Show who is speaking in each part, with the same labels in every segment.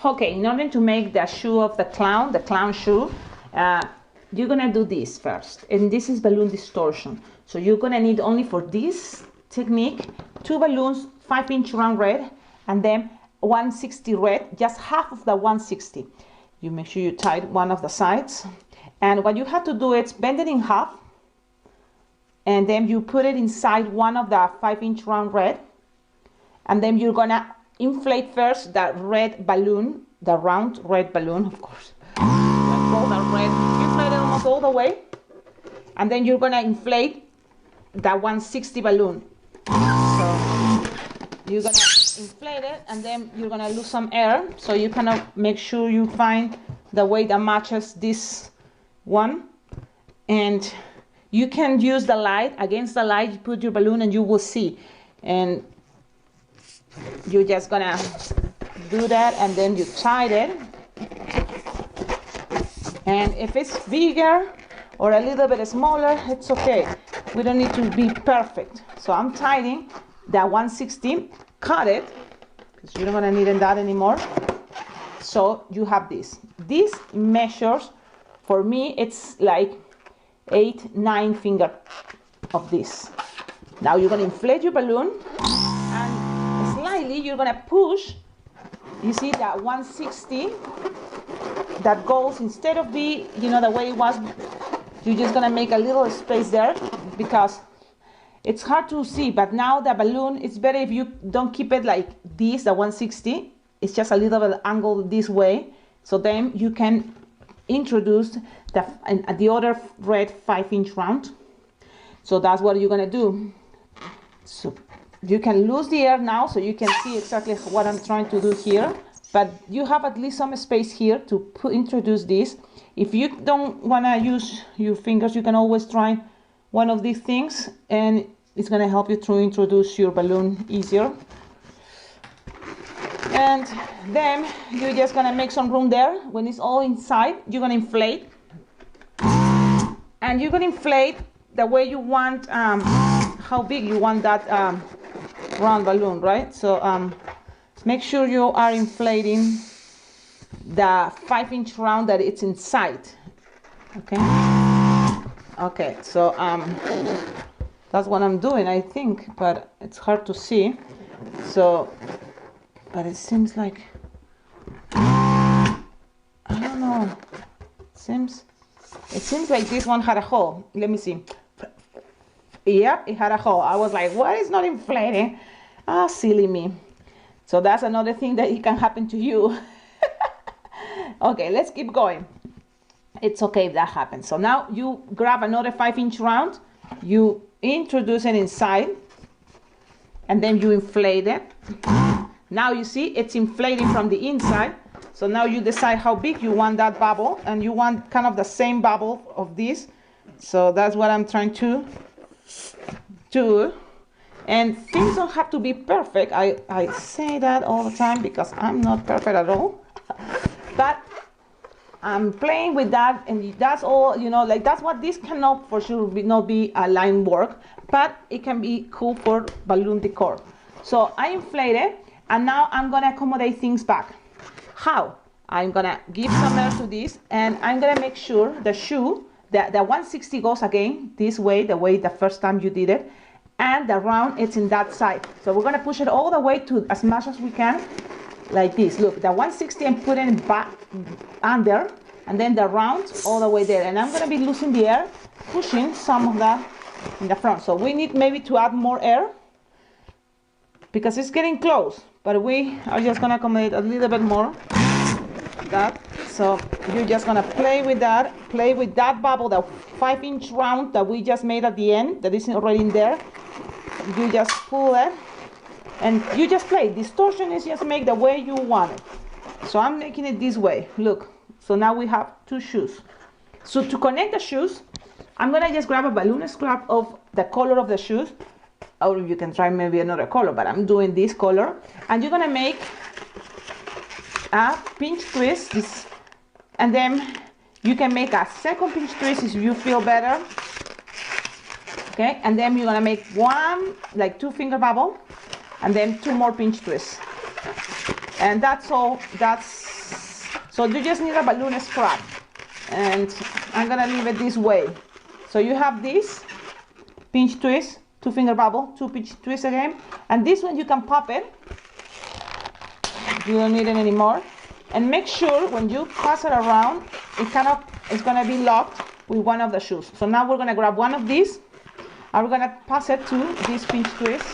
Speaker 1: Okay, in order to make the shoe of the clown shoe, you're gonna do this first, and this is balloon distortion. So you're gonna need only for this technique 2 balloons, 5-inch round red, and then 160 red, just half of the 160. You make sure you tie one of the sides, and what you have to do is bend it in half, and then you put it inside one of the 5-inch round red, and then you're gonna inflate first the red balloon, the round red balloon, of course. All the red, inflate it almost all the way, and then you're gonna inflate the 160 balloon. So you're gonna inflate it, and then you're gonna lose some air. So you kind of make sure you find the way that matches this one, and you can use the light. Against the light, you put your balloon, and you will see. And you're just gonna do that, and then you tie it. And if it's bigger or a little bit smaller, it's okay. We don't need to be perfect. So I'm tying the 160, cut it, because you don't want to need that anymore. So you have this. This measures, for me, it's like 8-9 finger of this. Now you're going to inflate your balloon, and slightly you're going to push. You see that 160 that goes, instead of be, the way it was, you're just gonna make a little space there, because it's hard to see, but now the balloon, it's better if you don't keep it like this, the 160, it's just a little bit angled this way, so then you can introduce the other red 5-inch round. So that's what you're gonna do. So you can lose the air now, so you can see exactly what I'm trying to do here. But you have at least some space here to introduce this. If you don't want to use your fingers, you can always try one of these things, and it's going to help you to introduce your balloon easier. And then you're just going to make some room there. When it's all inside, you're going to inflate. And you're going to inflate the way you want, how big you want that round balloon, right? So make sure you are inflating the 5-inch round that it's inside. Okay, so that's what I'm doing, I think, but it's hard to see. So, but it seems like, I don't know, it seems like this one had a hole. Let me see. Yep, it had a hole. I was like, what is not inflating? Ah, silly me. So that's another thing that it can happen to you. Okay, let's keep going. It's okay if that happens. So now you grab another 5-inch round, you introduce it inside, and then you inflate it. Now you see it's inflating from the inside. So now you decide how big you want that bubble, and you want kind of the same bubble of this. So that's what I'm trying to do. And things don't have to be perfect. I say that all the time because I'm not perfect at all. But I'm playing with that, and that's all, like that's what this cannot for sure not be a line work, but it can be cool for balloon decor. So I inflate it, and now I'm gonna accommodate things back. How? I'm gonna give some air to this, and I'm gonna make sure the shoe, the 160 goes again this way, the way the first time you did it, and the round it's in that side. So we're gonna push it all the way to as much as we can, like this. Look, the 160 I'm putting it back under, and then the round all the way there. And I'm gonna be losing the air, pushing some of that in the front. So we need maybe to add more air because it's getting close, but we are just gonna accommodate a little bit more. That. So you're just gonna play with that bubble, the 5-inch round that we just made at the end, that is already in there. You just pull it, and you just play. Distortion is just make the way you want it. So I'm making it this way. Look. So now we have 2 shoes. So to connect the shoes, I'm gonna just grab a balloon scrap of the color of the shoes, or you can try maybe another color, but I'm doing this color, and you're gonna make a pinch twist, and then you can make a second pinch twist if you feel better. Okay, and then you're gonna make one, like 2 finger bubble, and then 2 more pinch twists. And that's all. So you just need a balloon strap, and I'm gonna leave it this way. So you have this pinch twist, 2-finger bubble, 2 pinch twist again, and this one you can pop it. You don't need it anymore. And make sure when you pass it around, it's gonna be locked with one of the shoes. So now we're gonna grab one of these, and we're gonna pass it to this pinch twist.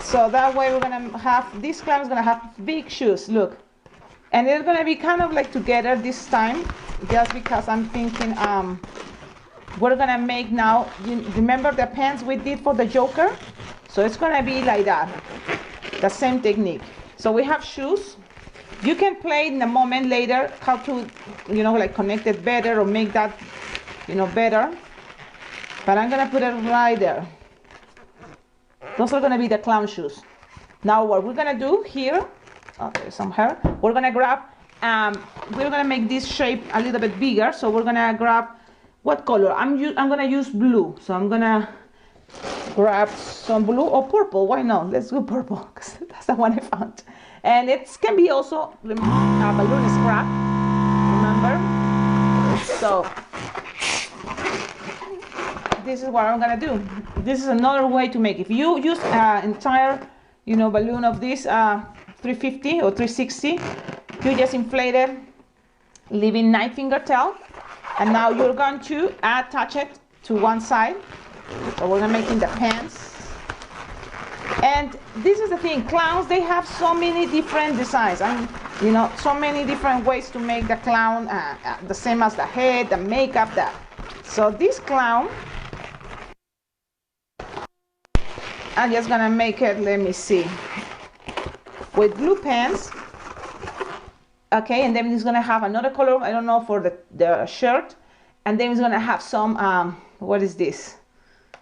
Speaker 1: So that way we're gonna have, this clown is gonna have big shoes, look. And they're gonna be kind of like together this time, just because I'm thinking we're gonna make now, you remember the pants we did for the Joker? So it's gonna be like that, the same technique. So we have shoes. You can play in a moment later how to, like connect it better or make that, better. But I'm gonna put it right there. Those are gonna be the clown shoes. Now what we're gonna do here, there's some hair. We're gonna grab, we're gonna make this shape a little bit bigger. So we're gonna grab, what color? I'm gonna use blue. So I'm gonna grab some blue or purple. Why not? Let's do purple, because that's the one I found. And it can be also a balloon scrap, remember? So this is what I'm gonna do. This is another way to make. If you use entire, balloon of this 350 or 360, you just inflate it, leaving 9-finger tail, and now you're going to attach it to one side. So we're gonna make in the pants. And this is the thing, clowns, they have so many different designs, and so many different ways to make the clown the same as the head, the makeup, that. So this clown, I'm just gonna make it, let me see, with blue pants. Okay, and then it's gonna have another color, I don't know, for the shirt, and then it's gonna have some what is this,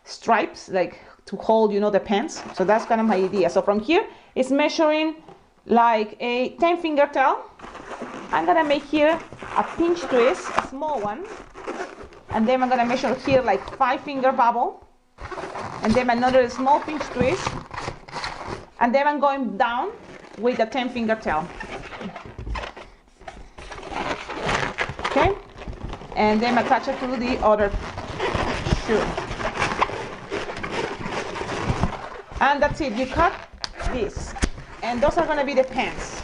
Speaker 1: stripes, like to hold, the pants. So that's kind of my idea. So from here, it's measuring like a 10-finger tail. I'm gonna make here a pinch twist, a small one, and then I'm gonna measure here like 5-finger bubble, and then another small pinch twist, and then I'm going down with a 10-finger tail. Okay, and then attach it to the other shoe. And that's it, you cut this, and those are gonna be the pants.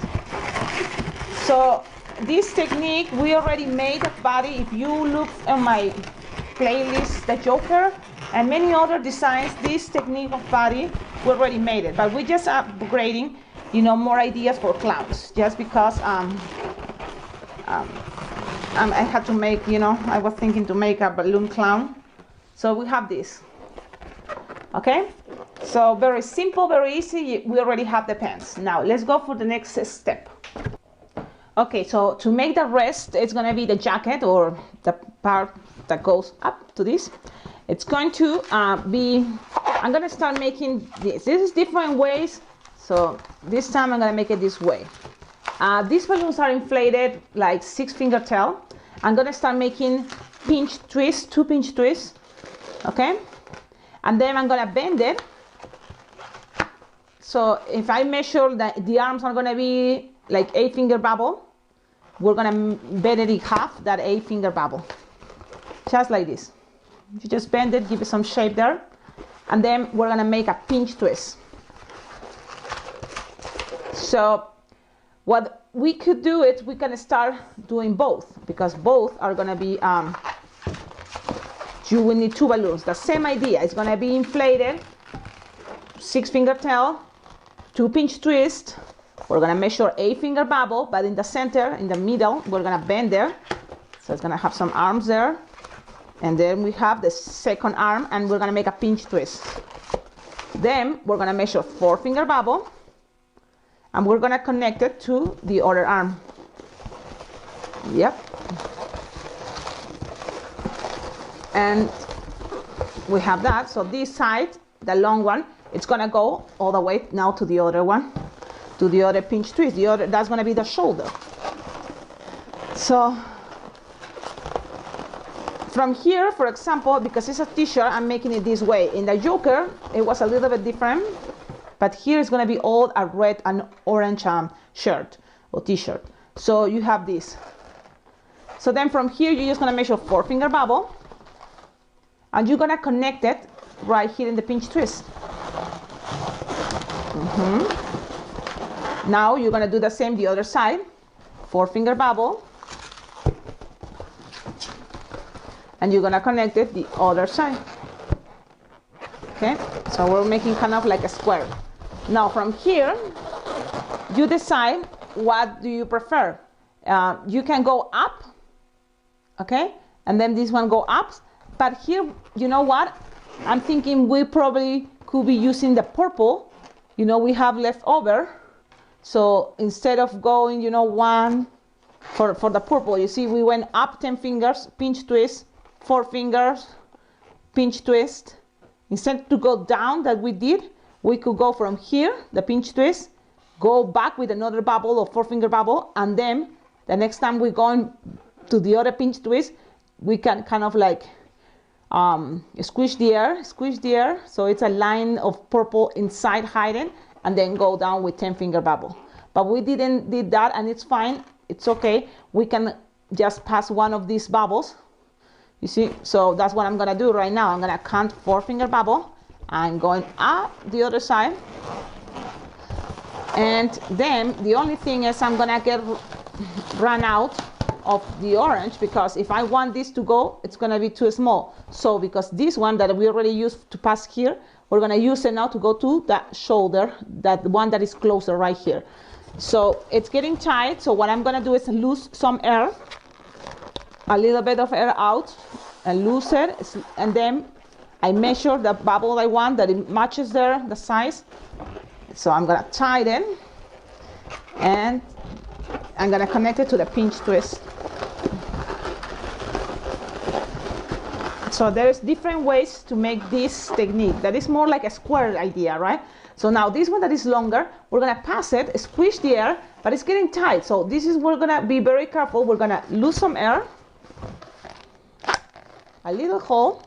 Speaker 1: So this technique, we already made a body. If you look at my playlist, the Joker, and many other designs, this technique of body, we already made it. But we just upgrading, more ideas for clowns, just because I had to make, I was thinking to make a balloon clown. So we have this, okay? So very simple, very easy. We already have the pants. Now let's go for the next step. Okay, so to make the rest, it's gonna be the jacket, or the part that goes up to this. It's going to be, I'm gonna start making this. This is different ways. So this time I'm gonna make it this way. These balloons are inflated like 6-finger tail. I'm gonna start making pinch twists, 2 pinch twists, okay? And then I'm gonna bend it. So if I measure that the arms are gonna be like 8-finger bubble, we're gonna bend it in half, that 8-finger bubble, just like this. You just bend it, give it some shape there, and then we're gonna make a pinch twist. So what we could do it, we can start doing both, because both are gonna be, you will need 2 balloons. The same idea, it's gonna be inflated, 6-finger tail, 2 pinch twist. We're gonna measure 8-finger bubble, but in the center, in the middle, we're gonna bend there. So it's gonna have some arms there. And then we have the second arm, and we're gonna make a pinch twist. Then we're gonna measure 4-finger bubble, and we're gonna connect it to the other arm. Yep. And we have that. So this side, the long one, it's gonna go all the way now to the other one, to the other pinch twist. The other, that's gonna be the shoulder. So from here, for example, because it's a t-shirt, I'm making it this way. In the Joker, it was a little bit different, but here is going to be all a red and orange shirt or t-shirt. So you have this. So then from here you're just going to measure 4-finger bubble, and you're going to connect it right here in the pinch twist. Now you're going to do the same the other side. 4-finger bubble, and you're going to connect it the other side. Okay, so we're making kind of like a square. Now from here you decide what do you prefer. You can go up, okay, and then this one go up, but here, you know what, I'm thinking we probably could be using the purple, you know, we have left over. So instead of going, you know, one for the purple, you see we went up 10 fingers, pinch twist, 4 fingers, pinch twist. Instead to go down that we did, we could go from here, the pinch twist, go back with another bubble or 4-finger bubble, and then the next time we're going to the other pinch twist, we can kind of like squish the air, so it's a line of purple inside hiding, and then go down with 10-finger bubble. But we did that, and it's fine, it's okay. We can just pass one of these bubbles, you see. So that's what I'm gonna do right now. I'm gonna count 4-finger bubble. I'm going up the other side, and then the only thing is I'm gonna run out of the orange, because if I want this to go, it's gonna be too small. So because this one that we already used to pass here, we're gonna use it now to go to that shoulder, that one that is closer right here. So it's getting tight, so what I'm gonna do is lose some air, a little bit of air out, and lose it, and then I measure the bubble I want, that it matches there, the size. So I'm gonna tighten, and I'm gonna connect it to the pinch twist. So there's different ways to make this technique. That is more like a square idea, right? So now this one that is longer, we're gonna pass it, squish the air, but it's getting tight. So this is, we're gonna be very careful. We're gonna lose some air, a little hole,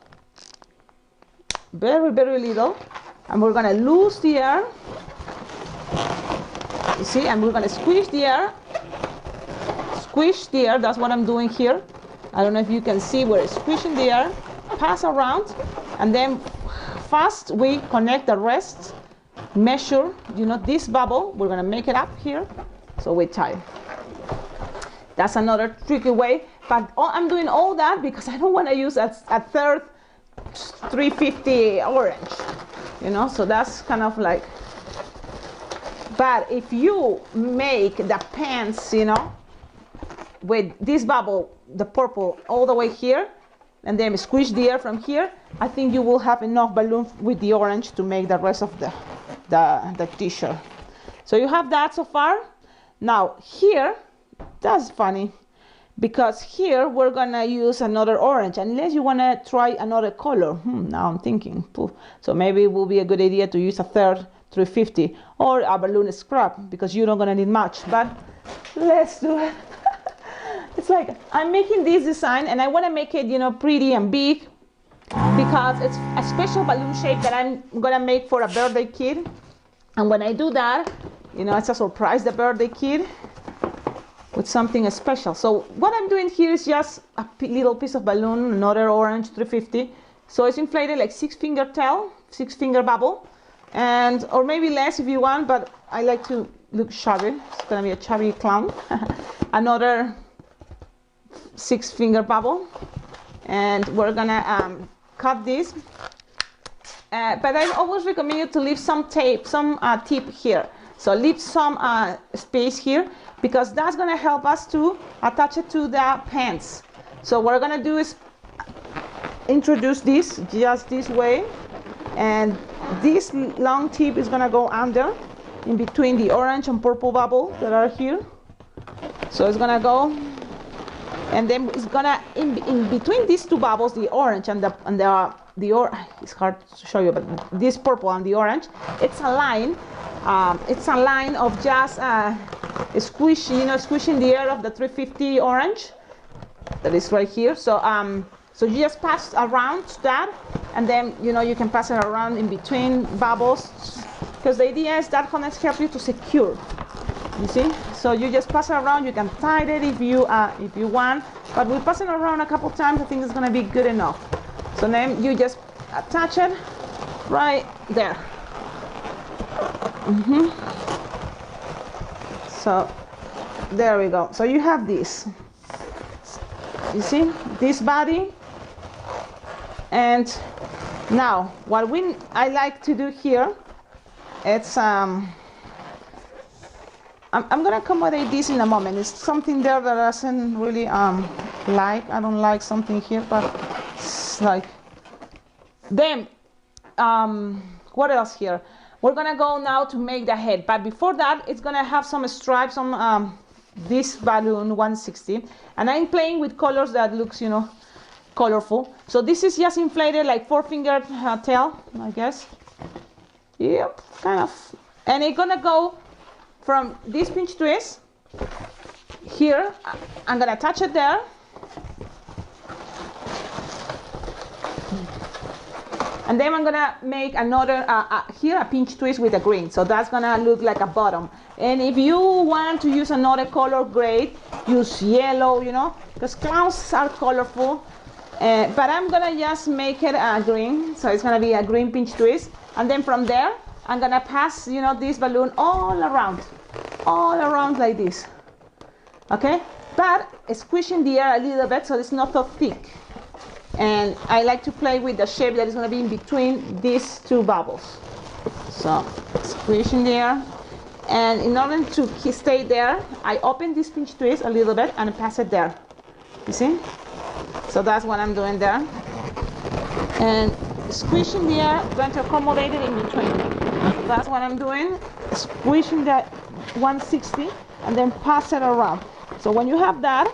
Speaker 1: very, very little, and we're gonna lose the air. You see, and we're gonna squish the air. Squish the air, that's what I'm doing here. I don't know if you can see, we're squishing the air, pass around, and then fast we connect the rest, measure, you know, this bubble, we're gonna make it up here, so we tie. That's another tricky way, but I'm doing all that because I don't want to use a third 350 orange, you know, so that's kind of like, but if you make the pants, you know, with this bubble, the purple, all the way here, and then squish the air from here, I think you will have enough balloon with the orange to make the rest of the t-shirt. So you have that so far. Now here, that's funny, because here we're gonna use another orange, unless you wanna try another color. Now I'm thinking, so maybe it will be a good idea to use a third 350 or a balloon scrap, because you're not gonna need much, but let's do it. It's like, I'm making this design and I want to make it, you know, pretty and big, because it's a special balloon shape that I'm gonna make for a birthday kid. And when I do that, you know, it's a surprise the birthday kid with something special. So what I'm doing here is just a little piece of balloon, another orange 350. So it's inflated like 6-finger tail, 6-finger bubble, and or maybe less if you want, but I like to look chubby. It's gonna be a chubby clown. Another 6-finger bubble, and we're gonna cut this, but I always recommend you to leave some tape, some tip here, so leave some space here, because that's gonna help us to attach it to the pants. So what we're gonna do is introduce this just this way, and this long tip is gonna go under in between the orange and purple bubble that are here. So it's gonna go, and then it's gonna in between these two bubbles, the orange and it's hard to show you, but this purple and the orange, it's a line. It's a line of just squishing, you know, squishing the air of the 350 orange that is right here. So so you just pass around that, and then, you know, you can pass it around in between bubbles, because the idea is that gonna help you to secure. You see? So you just pass it around. You can tie it if you want, but we pass it around a couple times. I think it's gonna be good enough. So then you just attach it right there. So there we go. So you have this. You see this body, and now what I like to do here, it's I'm gonna accommodate this in a moment. It's something there that I doesn't really like. I don't like something here, but it's like then what else here? We're gonna go now to make the head, but before that it's gonna have some stripes on this balloon 160, and I'm playing with colors that looks, you know, colorful. So this is just inflated like 4-finger tail, I guess. Yep, kind of. And it's gonna go from this pinch twist here. I'm gonna attach it there. And then I'm gonna make another here a pinch twist with a green, so that's gonna look like a bottom. And if you want to use another color, great, use yellow, you know, because clowns are colorful. But I'm gonna just make it a green, so it's gonna be a green pinch twist. And then from there, I'm gonna pass, you know, this balloon all around like this. Okay, but squishing the air a little bit so it's not so thick. And I like to play with the shape that is going to be in between these two bubbles. So squish in there, and in order to stay there, I open this pinch twist a little bit and pass it there. You see? So that's what I'm doing there. And squish in the air, trying to accommodate it in between. So that's what I'm doing. Squishing that 160 and then pass it around. So when you have that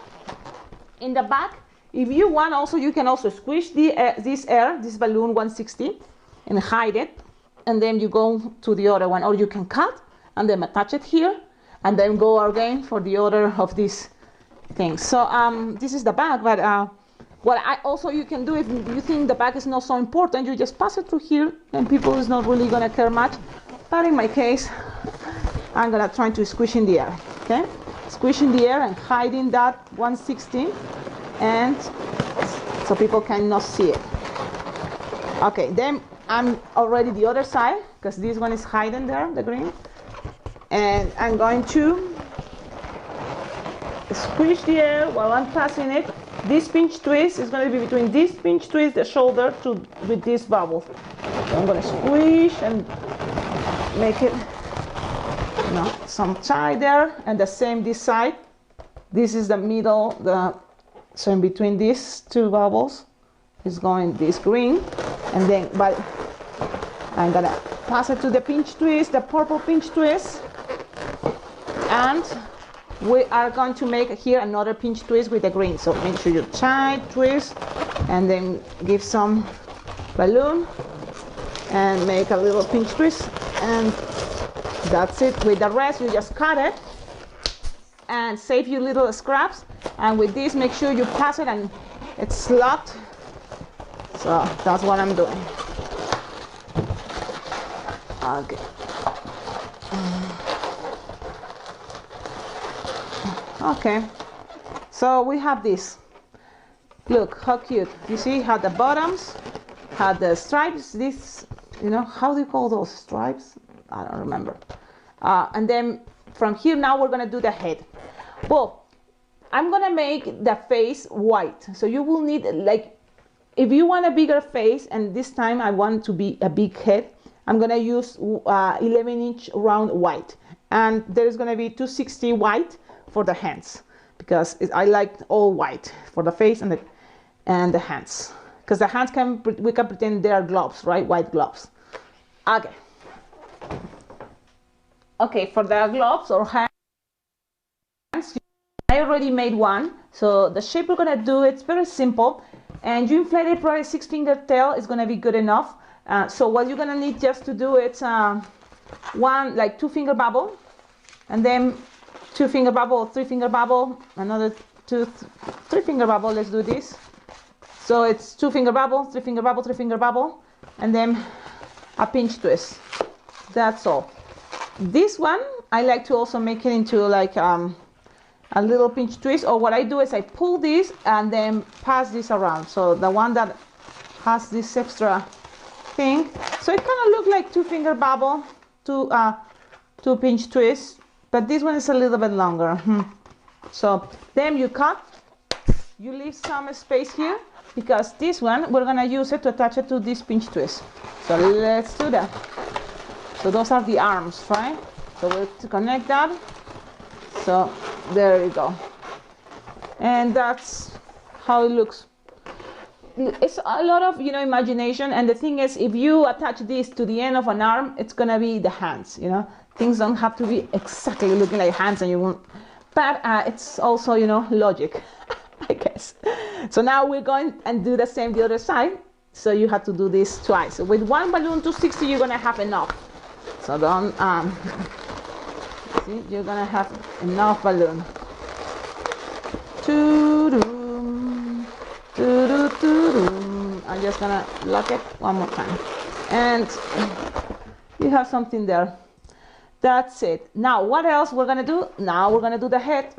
Speaker 1: in the back, if you want also, you can also squish this balloon 160 and hide it, and then you go to the other one, or you can cut and then attach it here and then go again for the other of these things. So this is the back, but what you can do, if you think the back is not so important, you just pass it through here and people is not really gonna care much. But in my case, I'm gonna try to squish in the air, okay? Squish in the air and hiding that 160, and so people cannot see it. Okay, then I'm already the other side, because this one is hiding there, the green. And I'm going to squish the air while I'm passing it. This pinch twist is going to be between this pinch twist, the shoulder, with this bubble. So I'm going to squish and make it, you know, some tie there, and the same this side. This is the middle, so in between these two bubbles is going this green, and then I'm gonna pass it to the pinch twist, the purple pinch twist, and we are going to make here another pinch twist with the green. So make sure you tie, twist, and then give some balloon and make a little pinch twist, and that's it. With the rest, you just cut it and save your little scraps. And with this, make sure you pass it and it's locked. So that's what I'm doing. Okay. Okay. So we have this. Look how cute. You see how the bottoms had the stripes. This, you know, how do you call those stripes? I don't remember. And then from here now we're gonna do the head. Well, I'm gonna make the face white, so you will need, like, if you want a bigger face, and this time I want to be a big head, I'm gonna use 11-inch round white, and there's gonna be 260 white for the hands, because I like all white for the face and the hands, because the hands we can pretend they are gloves, right? White gloves. Okay, for the gloves or hands, I already made one. So the shape we're gonna do, it's very simple, and you inflate it, probably 6-finger tail is gonna be good enough. So what you're gonna need just to do, it's one like 2-finger bubble, and then 2-finger bubble, 3-finger bubble, another 3-finger bubble. Let's do this. So it's 2-finger bubble, 3-finger bubble, 3-finger bubble, and then a pinch twist. That's all. This one, I like to also make it into like a little pinch twist, or what I do is I pull this and then pass this around. So the one that has this extra thing, so it kind of looks like 2-finger bubble, two pinch twists, but this one is a little bit longer. So then you cut, you leave some space here, because this one we're gonna use it to attach it to this pinch twist. So let's do that. So those are the arms, right? So we'll connect that. So there you go. And that's how it looks. It's a lot of, imagination. And the thing is, if you attach this to the end of an arm, it's gonna be the hands, Things don't have to be exactly looking like hands, and you won't. But it's also, logic, I guess. So now we're going and do the same the other side. So you have to do this twice. So with one balloon 260, you're gonna have enough. So don't, see, you're gonna have enough balloon. I'm just gonna lock it one more time. And you have something there. That's it. Now, what else we're gonna do? Now we're gonna do the head.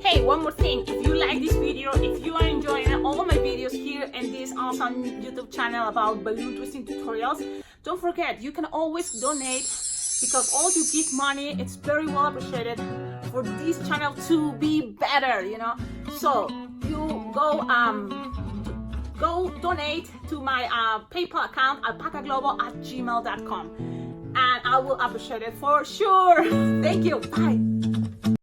Speaker 1: Hey, one more thing. If you like this video, if you are enjoying all of my videos here in this awesome YouTube channel about balloon twisting tutorials, don't forget, you can always donate, because all you give money, it's very well appreciated for this channel to be better, So you go donate to my PayPal account, alpacaglobo@gmail.com, and I will appreciate it for sure. Thank you. Bye.